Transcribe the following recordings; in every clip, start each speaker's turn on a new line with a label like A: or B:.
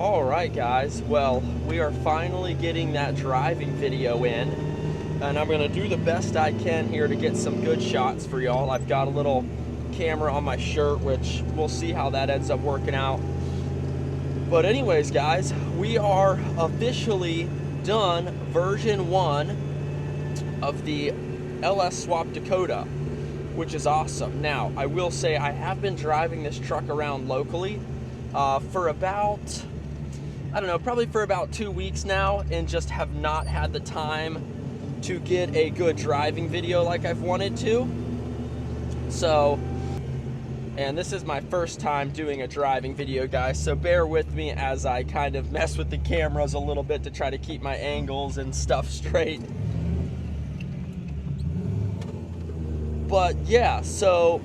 A: All right, guys. Well, we are finally getting that driving video in, and I'm gonna do the best I can here to get some good shots for y'all. I've got a little camera on my shirt, which we'll see how that ends up working out. But anyways, guys, we are officially done version 1 of the LS Swap Dakota, which is awesome. Now, I will say I have been driving this truck around locally for about, I don't know, probably for about 2 weeks now, and just have not had the time to get a good driving video like I've wanted to. So, and this is my first time doing a driving video, guys, so bear with me as I kind of mess with the cameras a little bit to try to keep my angles and stuff straight. But yeah, so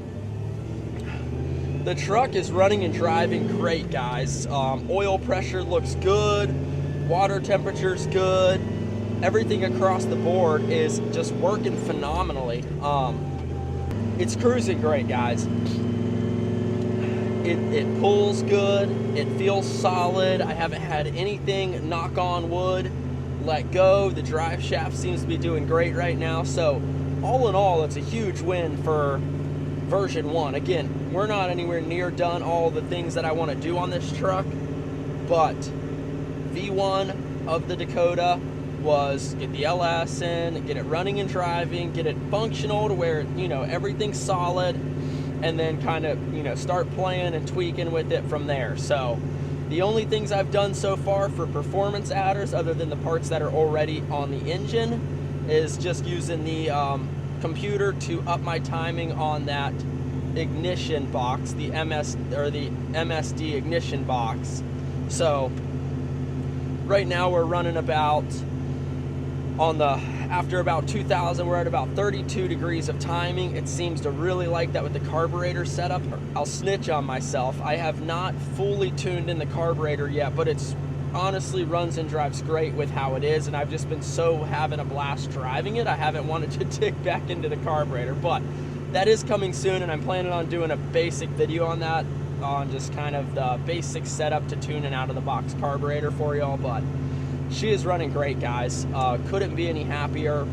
A: the truck is running and driving great, guys. Oil pressure looks good, water temperature's good, everything across the board is just working phenomenally. It's cruising great, guys. It pulls good, it feels solid. I haven't had anything, knock on wood, let go. The drive shaft seems to be doing great right now. So all in all, it's a huge win for version 1. Again, we're not anywhere near done all the things that I want to do on this truck, but V1 of the Dakota was get the LS in, get it running and driving, get it functional to where, you know, everything's solid, and then kind of, you know, start playing and tweaking with it from there. So the only things I've done so far for performance adders, other than the parts that are already on the engine, is just using the computer to up my timing on that ignition box, the MSD ignition box. So right now we're running about, after about 2,000, we're at about 32 degrees of timing. It seems to really like that with the carburetor setup. I'll snitch on myself. I have not fully tuned in the carburetor yet, but it's honestly runs and drives great with how it is, and I've just been so having a blast driving it, I haven't wanted to dig back into the carburetor. But that is coming soon, and I'm planning on doing a basic video on that, on just kind of the basic setup to tune an out of the box carburetor for y'all. But she is running great, guys. Couldn't be any happier.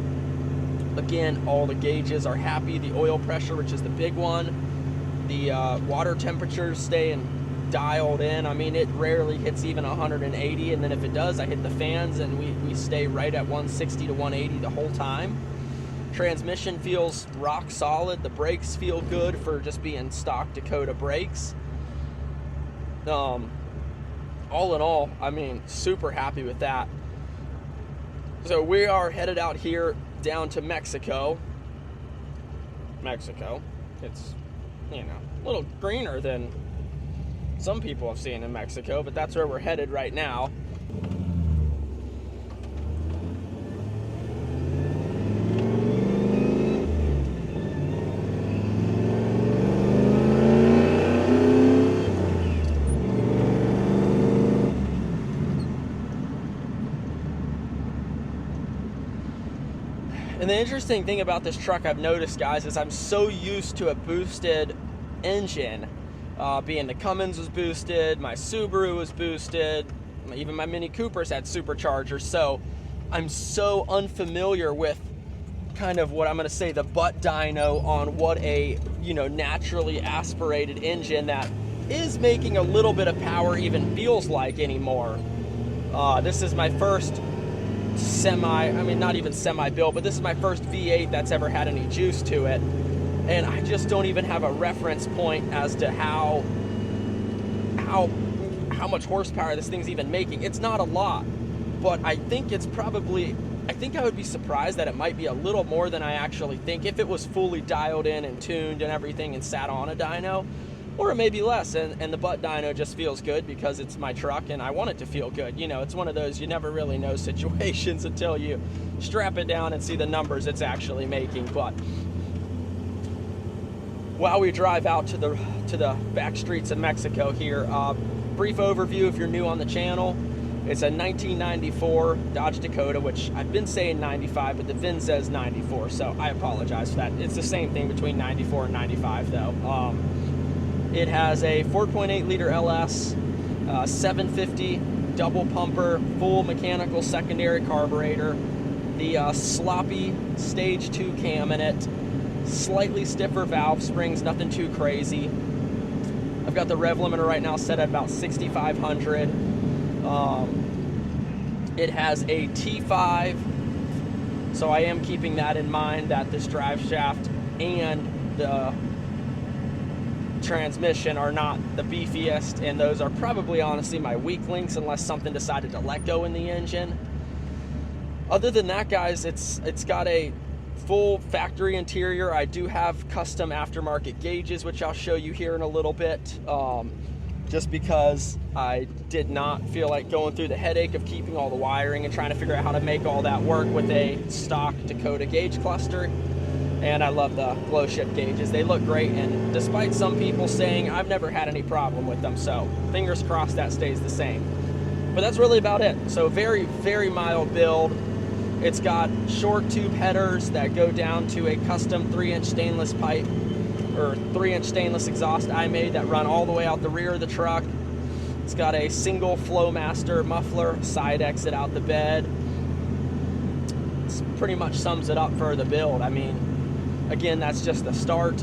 A: Again, all the gauges are happy. The oil pressure, which is the big one, the water temperatures staying dialed in. I mean, it rarely hits even 180, and then if it does, I hit the fans and we stay right at 160 to 180 the whole time. Transmission feels rock solid. The brakes feel good for just being stock Dakota brakes. All in all, I mean, super happy with that. So we are headed out here down to Mexico. It's, you know, a little greener than some people have seen in Mexico, but that's where we're headed right now. And the interesting thing about this truck I've noticed, guys, is I'm so used to a boosted engine. Being the Cummins was boosted, my Subaru was boosted, even my Mini Coopers had superchargers. So I'm so unfamiliar with kind of what I'm going to say the butt dyno on what a, you know, naturally aspirated engine that is making a little bit of power even feels like anymore. This is my first not even semi-built, but this is my first V8 that's ever had any juice to it. And I just don't even have a reference point as to how much horsepower this thing's even making. It's not a lot, but I think it's probably, I think I would be surprised that it might be a little more than I actually think if it was fully dialed in and tuned and everything and sat on a dyno, or it may be less. And the butt dyno just feels good because it's my truck and I want it to feel good. You know, it's one of those you never really know situations until you strap it down and see the numbers it's actually making. But while we drive out to the back streets of Mexico here, brief overview if you're new on the channel. It's a 1994 Dodge Dakota, which I've been saying 95, but the VIN says 94, so I apologize for that. It's the same thing between 94 and 95 though. It has a 4.8 liter LS, 750 double pumper, full mechanical secondary carburetor, the sloppy stage 2 cam in it, slightly stiffer valve springs, nothing too crazy. I've got the rev limiter right now set at about 6,500. It has a T5, so I am keeping that in mind, that this drive shaft and the transmission are not the beefiest, and those are probably honestly my weak links unless something decided to let go in the engine. Other than that, guys, it's got a full factory interior. I do have custom aftermarket gauges, which I'll show you here in a little bit, just because I did not feel like going through the headache of keeping all the wiring and trying to figure out how to make all that work with a stock Dakota gauge cluster. And I love the glow ship gauges. They look great, and despite some people saying, I've never had any problem with them, so fingers crossed that stays the same. But that's really about it. So very, very mild build. It's got short tube headers that go down to a custom 3-inch stainless pipe, or 3-inch stainless exhaust I made, that run all the way out the rear of the truck. It's got a single Flowmaster muffler side exit out the bed. It pretty much sums it up for the build. I mean, again, that's just the start.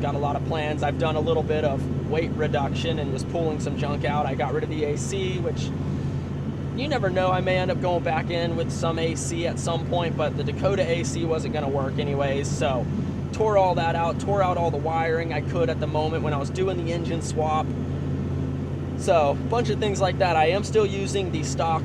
A: Got a lot of plans. I've done a little bit of weight reduction and was pulling some junk out. I got rid of the AC, which you never know. I may end up going back in with some AC at some point, but the Dakota AC wasn't going to work anyways, so tore all that out, tore out all the wiring I could at the moment when I was doing the engine swap. So, a bunch of things like that. I am still using the stock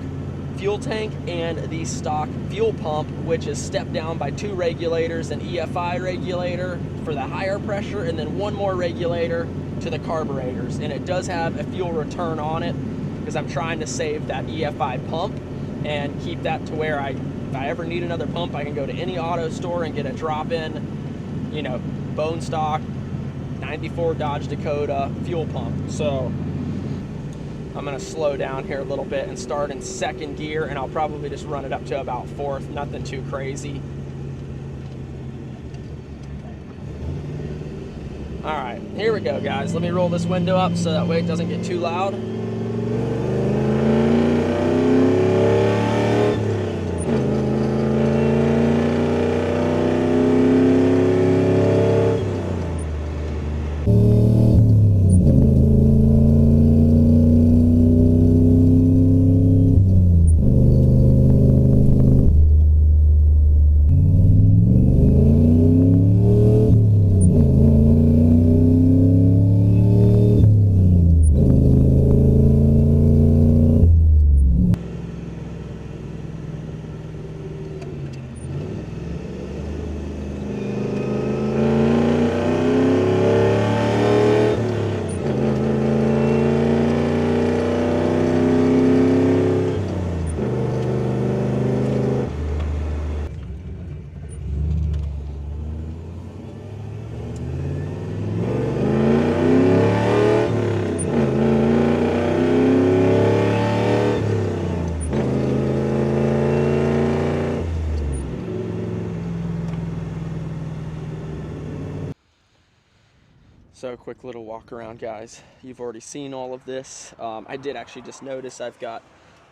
A: fuel tank and the stock fuel pump, which is stepped down by 2 regulators, an EFI regulator for the higher pressure, and then 1 more regulator to the carburetors. And it does have a fuel return on it, because I'm trying to save that EFI pump and keep that to where if I ever need another pump, I can go to any auto store and get a drop-in, you know, bone stock 94 Dodge Dakota fuel pump. So I'm gonna slow down here a little bit and start in 2nd gear, and I'll probably just run it up to about 4th, nothing too crazy. All right, here we go, guys. Let me roll this window up so that way it doesn't get too loud. So quick little walk around, guys. You've already seen all of this. I did actually just notice I've got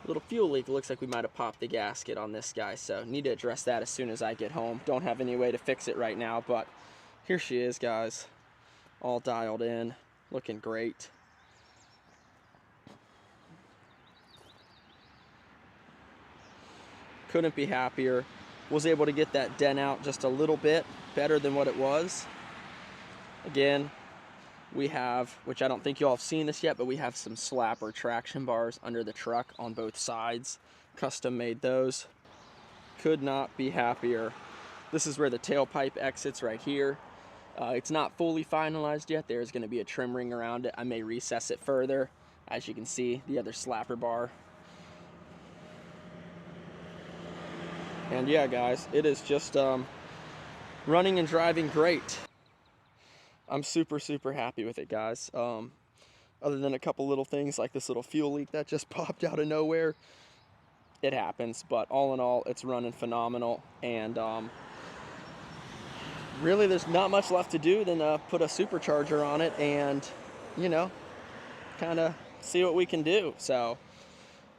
A: a little fuel leak. It looks like we might have popped the gasket on this guy, so need to address that as soon as I get home. Don't have any way to fix it right now, but here she is, guys. All dialed in, looking great. Couldn't be happier. Was able to get that dent out just a little bit better than what it was. Again, we have, which I don't think you all have seen this yet, but we have some slapper traction bars under the truck on both sides. Custom made those. Could not be happier. This is where the tailpipe exits right here. It's not fully finalized yet. There's going to be a trim ring around it. I may recess it further. As you can see, the other slapper bar. And yeah, guys, it is just running and driving great. I'm super, super happy with it, guys. Other than a couple little things like this little fuel leak that just popped out of nowhere. It happens, but all in all, it's running phenomenal. And really, there's not much left to do than put a supercharger on it and, you know, kind of see what we can do. So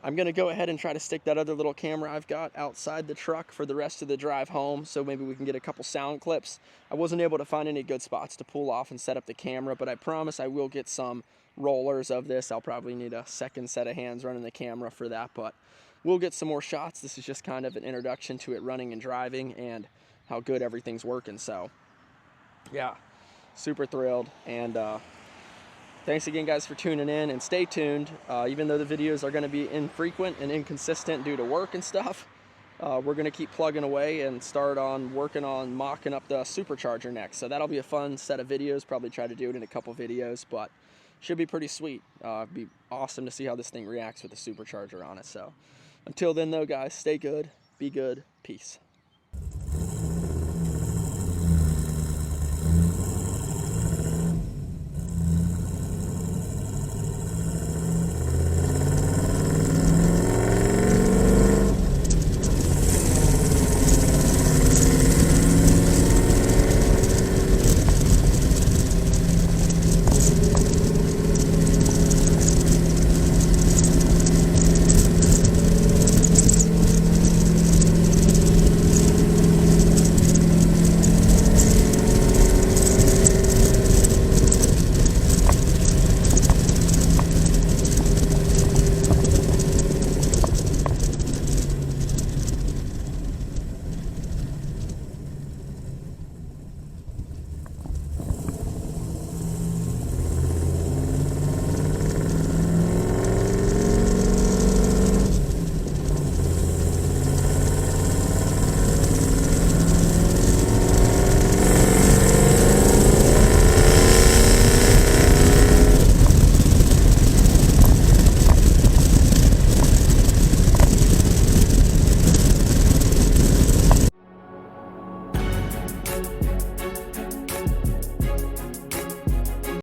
A: I'm gonna go ahead and try to stick that other little camera I've got outside the truck for the rest of the drive home, so maybe we can get a couple sound clips. I wasn't able to find any good spots to pull off and set up the camera, but I promise I will get some rollers of this. I'll probably need a second set of hands running the camera for that, but we'll get some more shots. This is just kind of an introduction to it running and driving and how good everything's working. So yeah, super thrilled. And thanks again, guys, for tuning in, and stay tuned. Even though the videos are going to be infrequent and inconsistent due to work and stuff, we're going to keep plugging away and start on working on mocking up the supercharger next. So that'll be a fun set of videos. Probably try to do it in a couple videos, but should be pretty sweet. It'd be awesome to see how this thing reacts with the supercharger on it. So until then, though, guys, stay good, be good, peace.